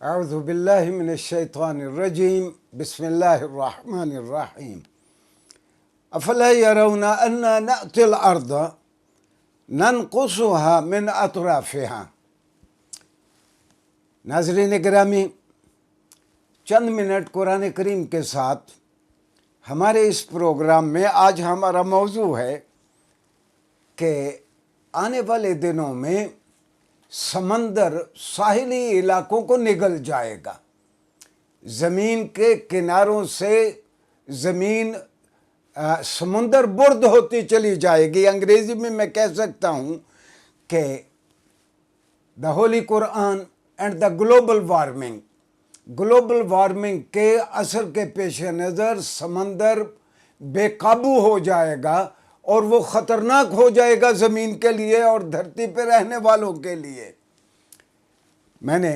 اعوذ باللہ من الشیطان الرجیم بسم اللہ الرحمن الرحیم افلا یرون انا نأتی الارض ننقصها من اطرافها۔ ناظرین گرامی، چند منٹ قرآن کریم کے ساتھ ہمارے اس پروگرام میں آج ہمارا موضوع ہے کہ آنے والے دنوں میں سمندر ساحلی علاقوں کو نگل جائے گا، زمین کے کناروں سے زمین سمندر برد ہوتی چلی جائے گی۔ انگریزی میں کہہ سکتا ہوں کہ دا ہولی قرآن اینڈ دا گلوبل وارمنگ کے اثر کے پیش نظر سمندر بے قابو ہو جائے گا اور وہ خطرناک ہو جائے گا زمین کے لیے اور دھرتی پہ رہنے والوں کے لیے۔ میں نے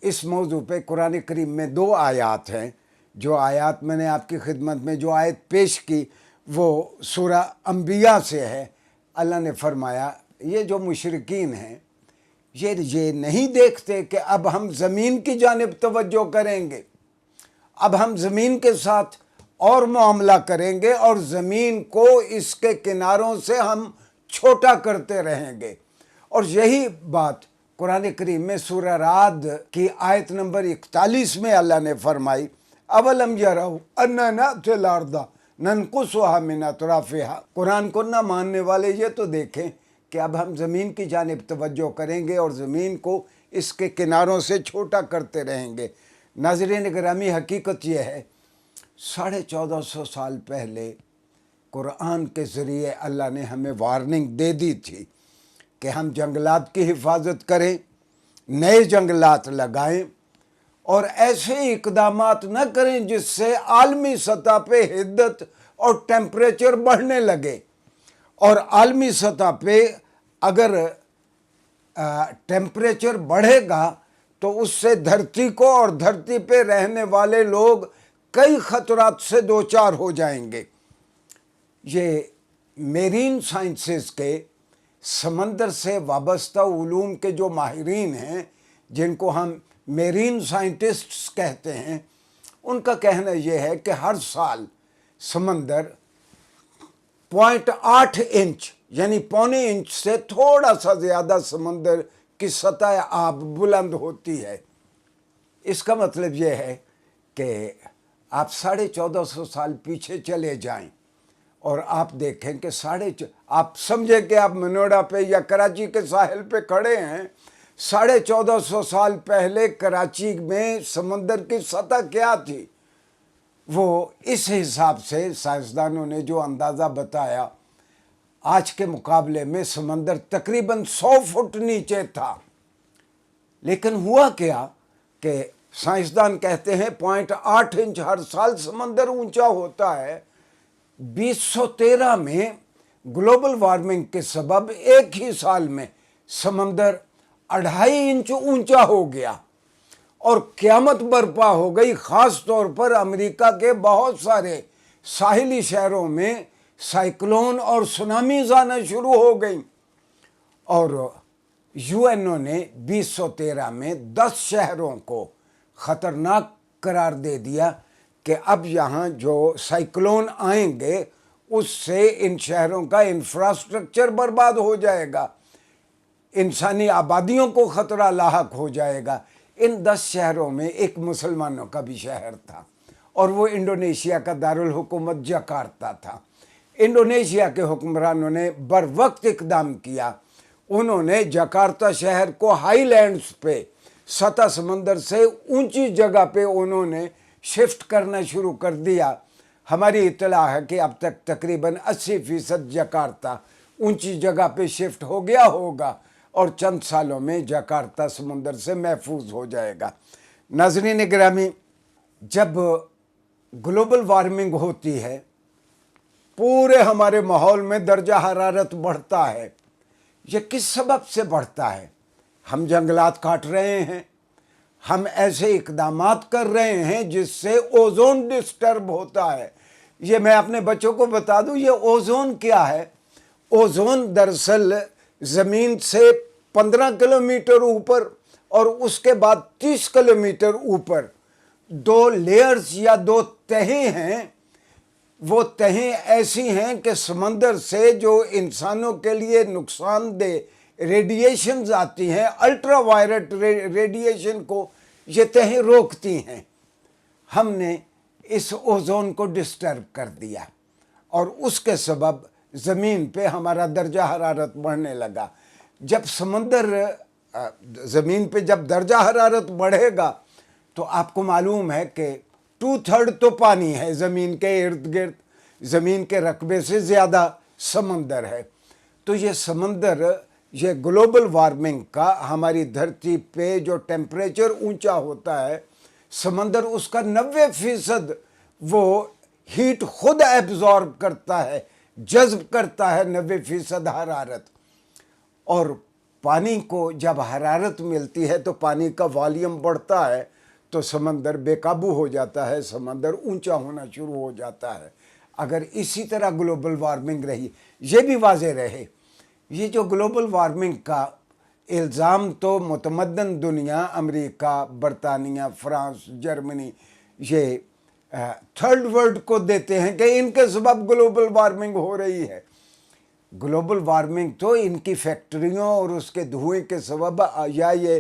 اس موضوع پہ قرآن کریم میں 2 آیات ہیں۔ جو آیات میں نے آپ کی خدمت میں جو آیت پیش کی وہ سورہ انبیاء سے ہے۔ اللہ نے فرمایا یہ جو مشرکین ہیں یہ نہیں دیکھتے کہ اب ہم زمین کی جانب توجہ کریں گے، اب ہم زمین کے ساتھ اور معاملہ کریں گے اور زمین کو اس کے کناروں سے ہم چھوٹا کرتے رہیں گے۔ اور یہی بات قرآن کریم میں سورہ رعد کی آیت نمبر 41 میں اللہ نے فرمائی، اولم یروا انا نأتی الارض ننقصها من اطرافها۔ قرآن کو نہ ماننے والے یہ تو دیکھیں کہ اب ہم زمین کی جانب توجہ کریں گے اور زمین کو اس کے کناروں سے چھوٹا کرتے رہیں گے۔ ناظرین گرامی، حقیقت یہ ہے 1450 سال پہلے قرآن کے ذریعے اللہ نے ہمیں وارننگ دے دی تھی کہ ہم جنگلات کی حفاظت کریں، نئے جنگلات لگائیں اور ایسے اقدامات نہ کریں جس سے عالمی سطح پہ حدت اور ٹیمپریچر بڑھنے لگے۔ اور عالمی سطح پہ اگر ٹیمپریچر بڑھے گا تو اس سے دھرتی کو اور دھرتی پہ رہنے والے لوگ کئی خطرات سے دوچار ہو جائیں گے۔ یہ میرین سائنسز کے سمندر سے وابستہ علوم کے جو ماہرین ہیں جن کو ہم میرین سائنٹسٹس کہتے ہیں، ان کا کہنا یہ ہے کہ ہر سال سمندر 0.8 انچ یعنی پونے انچ سے تھوڑا سا زیادہ سمندر کی سطح آب بلند ہوتی ہے۔ اس کا مطلب یہ ہے کہ آپ 1450 سال پیچھے چلے جائیں اور آپ دیکھیں کہ آپ سمجھیں کہ آپ منوڑا پہ یا کراچی کے ساحل پہ کھڑے ہیں۔ 1450 سال پہلے کراچی میں سمندر کی سطح کیا تھی؟ وہ اس حساب سے سائنسدانوں نے جو اندازہ بتایا، آج کے مقابلے میں سمندر تقریباً 100 فٹ نیچے تھا۔ لیکن ہوا کیا کہ سائنسدان کہتے ہیں 0.8 انچ ہر سال سمندر اونچا ہوتا ہے۔ 2013 میں گلوبل وارمنگ کے سبب ایک ہی سال میں سمندر 2.5 انچ اونچا ہو گیا اور قیامت برپا ہو گئی۔ خاص طور پر امریکہ کے بہت سارے ساحلی شہروں میں سائیکلون اور سونامیز آنا شروع ہو گئیں، اور UN نے 2013 میں 10 شہروں کو خطرناک قرار دے دیا کہ اب یہاں جو سائیکلون آئیں گے اس سے ان شہروں کا انفراسٹرکچر برباد ہو جائے گا، انسانی آبادیوں کو خطرہ لاحق ہو جائے گا۔ ان 10 شہروں میں ایک مسلمانوں کا بھی شہر تھا اور وہ انڈونیشیا کا دارالحکومت جکارتا تھا۔ انڈونیشیا کے حکمرانوں نے بر وقت اقدام کیا۔ انہوں نے جکارتا شہر کو ہائی لینڈز پہ سطح سمندر سے اونچی جگہ پہ انہوں نے شفٹ کرنا شروع کر دیا۔ ہماری اطلاع ہے کہ اب تک تقریباً 80% جکارتا اونچی جگہ پہ شفٹ ہو گیا ہوگا اور چند سالوں میں جکارتا سمندر سے محفوظ ہو جائے گا۔ ناظرین گرامی، جب گلوبل وارمنگ ہوتی ہے پورے ہمارے ماحول میں درجہ حرارت بڑھتا ہے۔ یہ کس سبب سے بڑھتا ہے؟ ہم جنگلات کاٹ رہے ہیں، ہم ایسے اقدامات کر رہے ہیں جس سے اوزون ڈسٹرب ہوتا ہے۔ یہ میں اپنے بچوں کو بتا دوں، یہ اوزون کیا ہے؟ اوزون دراصل زمین سے 15 کلومیٹر اوپر اور اس کے بعد 30 کلومیٹر اوپر 2 لیئرز یا 2 تہیں ہیں. وہ تہیں ایسی ہیں کہ سمندر سے جو انسانوں کے لیے نقصان دہ ریڈیشنز آتی ہیں، الٹرا وائلٹ ریڈیشن کو یہ تہیں روکتی ہیں. ہم نے اس اوزون کو ڈسٹرب کر دیا اور اس کے سبب زمین پہ ہمارا درجہ حرارت بڑھنے لگا. جب سمندر زمین پہ جب درجہ حرارت بڑھے گا تو آپ کو معلوم ہے کہ 2/3 تو پانی ہے زمین کے ارد گرد، زمین کے رقبے سے زیادہ سمندر ہے. تو یہ سمندر، یہ گلوبل وارمنگ کا ہماری دھرتی پہ جو ٹیمپریچر اونچا ہوتا ہے، سمندر اس کا 90% وہ ہیٹ خود ایبزارب کرتا ہے، جذب کرتا ہے 90% حرارت. اور پانی کو جب حرارت ملتی ہے تو پانی کا والیوم بڑھتا ہے تو سمندر بے قابو ہو جاتا ہے، سمندر اونچا ہونا شروع ہو جاتا ہے. اگر اسی طرح گلوبل وارمنگ رہی، یہ بھی واضح رہے، یہ جو گلوبل وارمنگ کا الزام تو متمدن دنیا، امریکہ، برطانیہ، فرانس، جرمنی، یہ تھرڈ ورلڈ کو دیتے ہیں کہ ان کے سبب گلوبل وارمنگ ہو رہی ہے. گلوبل وارمنگ تو ان کی فیکٹریوں اور اس کے دھوئیں کے سبب، یا یہ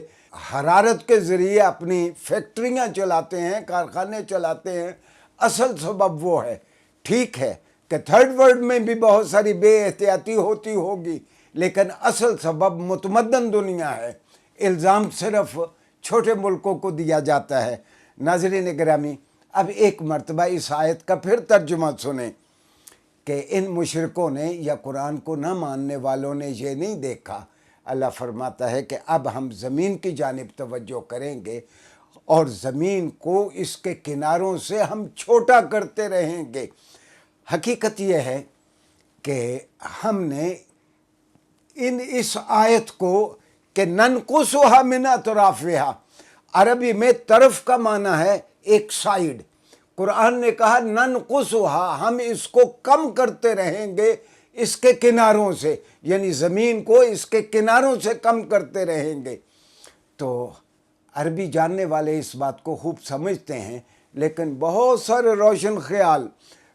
حرارت کے ذریعے اپنی فیکٹریاں چلاتے ہیں، کارخانے چلاتے ہیں، اصل سبب وہ ہے. ٹھیک ہے کہ تھرڈ ورلڈ میں بھی بہت ساری بے احتیاطی ہوتی ہوگی، لیکن اصل سبب متمدن دنیا ہے. الزام صرف چھوٹے ملکوں کو دیا جاتا ہے. ناظرین گرامی، اب ایک مرتبہ اس آیت کا پھر ترجمہ سنیں کہ ان مشرکوں نے یا قرآن کو نہ ماننے والوں نے یہ نہیں دیکھا. اللہ فرماتا ہے کہ اب ہم زمین کی جانب توجہ کریں گے اور زمین کو اس کے کناروں سے ہم چھوٹا کرتے رہیں گے. حقیقت یہ ہے کہ ہم نے اس آیت کو کہ ننقصھا من اطرافھا، عربی میں طرف کا معنی ہے ایک سائیڈ. قرآن نے کہا ننقصھا، ہم اس کو کم کرتے رہیں گے اس کے کناروں سے، یعنی زمین کو اس کے کناروں سے کم کرتے رہیں گے. تو عربی جاننے والے اس بات کو خوب سمجھتے ہیں، لیکن بہت سارے روشن خیال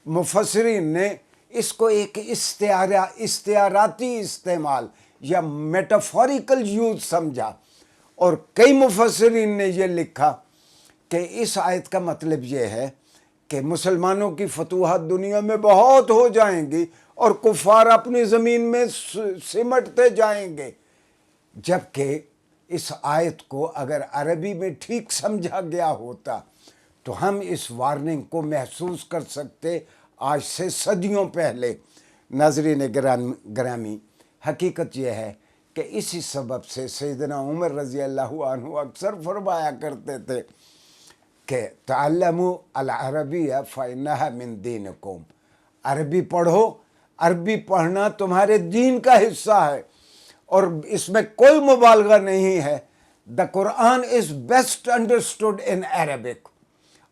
مفسرین نے اس کو ایک استعاراتی استعمال یا میٹافوریکل یوز سمجھا. اور کئی مفسرین نے یہ لکھا کہ اس آیت کا مطلب یہ ہے کہ مسلمانوں کی فتوحات دنیا میں بہت ہو جائیں گی اور کفار اپنی زمین میں سمٹتے جائیں گے. جبکہ اس آیت کو اگر عربی میں ٹھیک سمجھا گیا ہوتا تو ہم اس وارننگ کو محسوس کر سکتے آج سے صدیوں پہلے. ناظرین گرامی، حقیقت یہ ہے کہ اسی سبب سے سیدنا عمر رضی اللہ عنہ اکثر فرمایا کرتے تھے کہ تعلموا العربیہ فإنہا من دینکم، عربی پڑھو، عربی پڑھنا تمہارے دین کا حصہ ہے اور اس میں کوئی مبالغہ نہیں ہے. The Quran is best understood in Arabic.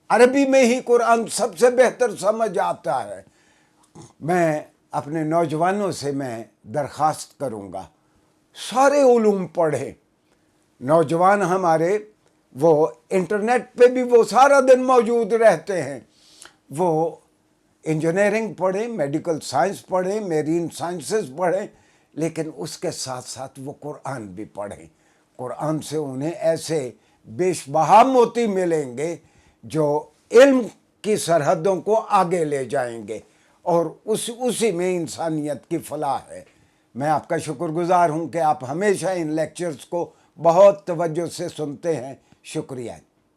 عربی میں ہی قرآن سب سے بہتر سمجھ آتا ہے. میں اپنے نوجوانوں سے میں درخواست کروں گا سارے علوم پڑھیں. نوجوان ہمارے وہ انٹرنیٹ پہ بھی وہ سارا دن موجود رہتے ہیں، وہ انجینئرنگ پڑھیں، میڈیکل سائنس پڑھیں، میرین سائنسز پڑھیں، لیکن اس کے ساتھ ساتھ وہ قرآن بھی پڑھیں. قرآن سے انہیں ایسے بیش بہا موتی ملیں گے جو علم کی سرحدوں کو آگے لے جائیں گے، اور اسی میں انسانیت کی فلاح ہے. میں آپ کا شکر گزار ہوں کہ آپ ہمیشہ ان لیکچرز کو بہت توجہ سے سنتے ہیں. شکریہ.